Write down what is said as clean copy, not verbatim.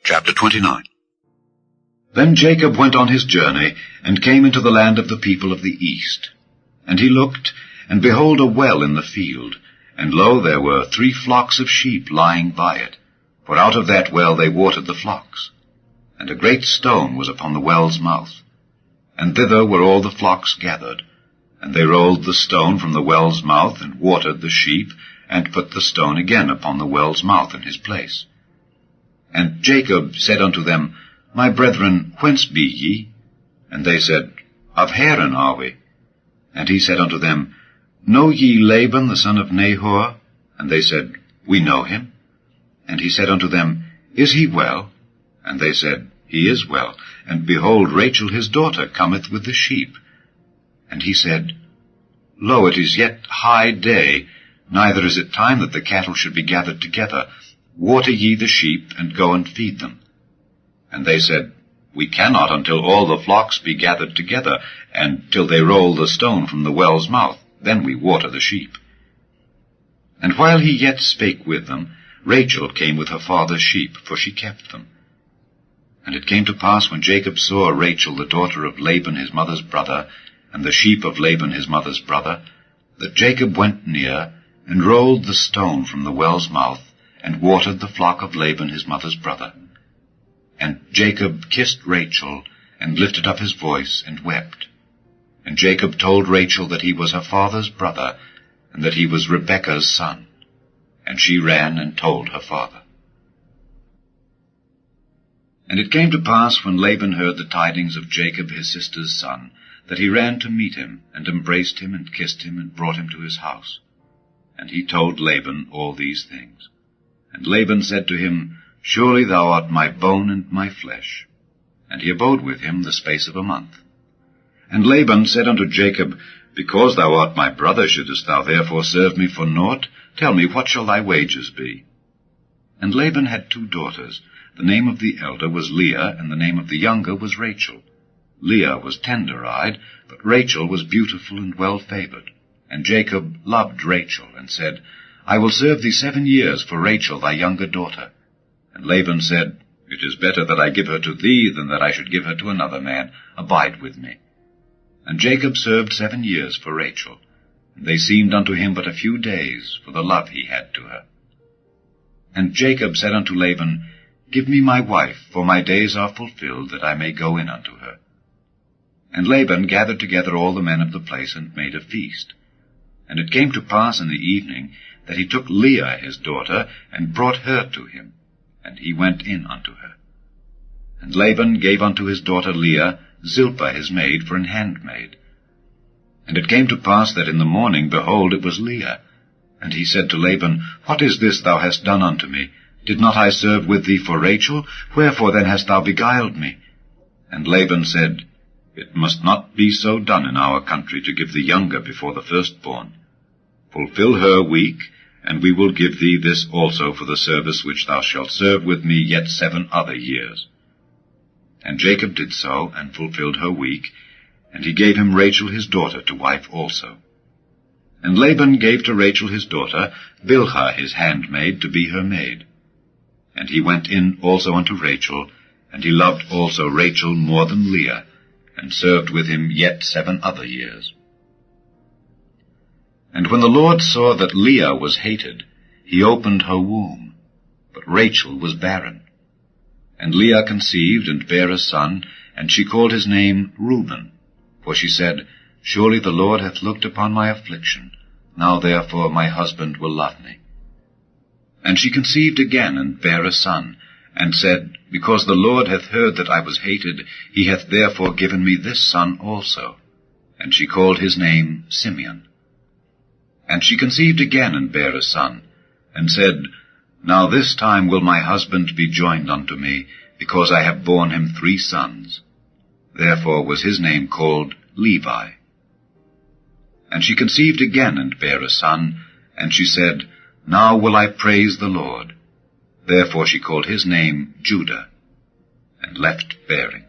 Chapter 29. Then Jacob went on his journey, and came into the land of the people of the east. And he looked, and behold a well in the field, and lo, there were 3 flocks of sheep lying by it, for out of that well they watered the flocks. And a great stone was upon the well's mouth, and thither were all the flocks gathered. And they rolled the stone from the well's mouth, and watered the sheep, and put the stone again upon the well's mouth in his place. And Jacob said unto them, My brethren, whence be ye? And they said, Of Haran are we. And he said unto them, Know ye Laban the son of Nahor? And they said, We know him. And he said unto them, Is he well? And they said, He is well. And behold, Rachel his daughter cometh with the sheep. And he said, Lo, it is yet high day, neither is it time that the cattle should be gathered together. Water ye the sheep, and go and feed them. And they said, We cannot until all the flocks be gathered together, and till they roll the stone from the well's mouth, then we water the sheep. And while he yet spake with them, Rachel came with her father's sheep, for she kept them. And it came to pass, when Jacob saw Rachel the daughter of Laban his mother's brother, and the sheep of Laban his mother's brother, that Jacob went near, and rolled the stone from the well's mouth, and watered the flock of Laban his mother's brother. And Jacob kissed Rachel, and lifted up his voice, and wept. And Jacob told Rachel that he was her father's brother, and that he was Rebekah's son. And she ran and told her father. And it came to pass, when Laban heard the tidings of Jacob his sister's son, that he ran to meet him, and embraced him, and kissed him, and brought him to his house. And he told Laban all these things. And Laban said to him, Surely thou art my bone and my flesh. And he abode with him the space of a month. And Laban said unto Jacob, Because thou art my brother, shouldest thou therefore serve me for naught? Tell me, what shall thy wages be? And Laban had 2 daughters. The name of the elder was Leah, and the name of the younger was Rachel. Leah was tender-eyed, but Rachel was beautiful and well-favored. And Jacob loved Rachel, and said, I will serve thee 7 years for Rachel thy younger daughter. And Laban said, It is better that I give her to thee, than that I should give her to another man. Abide with me. And Jacob served 7 years for Rachel, and they seemed unto him but a few days, for the love he had to her. And Jacob said unto Laban, Give me my wife, for my days are fulfilled, that I may go in unto her. And Laban gathered together all the men of the place, and made a feast. And it came to pass in the evening, that he took Leah his daughter, and brought her to him, and he went in unto her. And Laban gave unto his daughter Leah Zilpah his maid for an handmaid. And it came to pass that in the morning, behold, it was Leah. And he said to Laban, What is this thou hast done unto me? Did not I serve with thee for Rachel? Wherefore then hast thou beguiled me? And Laban said, It must not be so done in our country, to give the younger before the firstborn. Fulfill her week, and we will give thee this also for the service which thou shalt serve with me yet 7 other years. And Jacob did so, and fulfilled her week, and he gave him Rachel his daughter to wife also. And Laban gave to Rachel his daughter Bilhah his handmaid to be her maid. And he went in also unto Rachel, and he loved also Rachel more than Leah, and served with him yet 7 other years. And when the Lord saw that Leah was hated, he opened her womb, but Rachel was barren. And Leah conceived, and bare a son, and she called his name Reuben. For she said, Surely the Lord hath looked upon my affliction, now therefore my husband will love me. And she conceived again, and bare a son, and said, Because the Lord hath heard that I was hated, he hath therefore given me this son also. And she called his name Simeon. And she conceived again, and bare a son, and said, Now this time will my husband be joined unto me, because I have borne him 3 sons. Therefore was his name called Levi. And she conceived again, and bare a son, and she said, Now will I praise the Lord. Therefore she called his name Judah, and left bearing.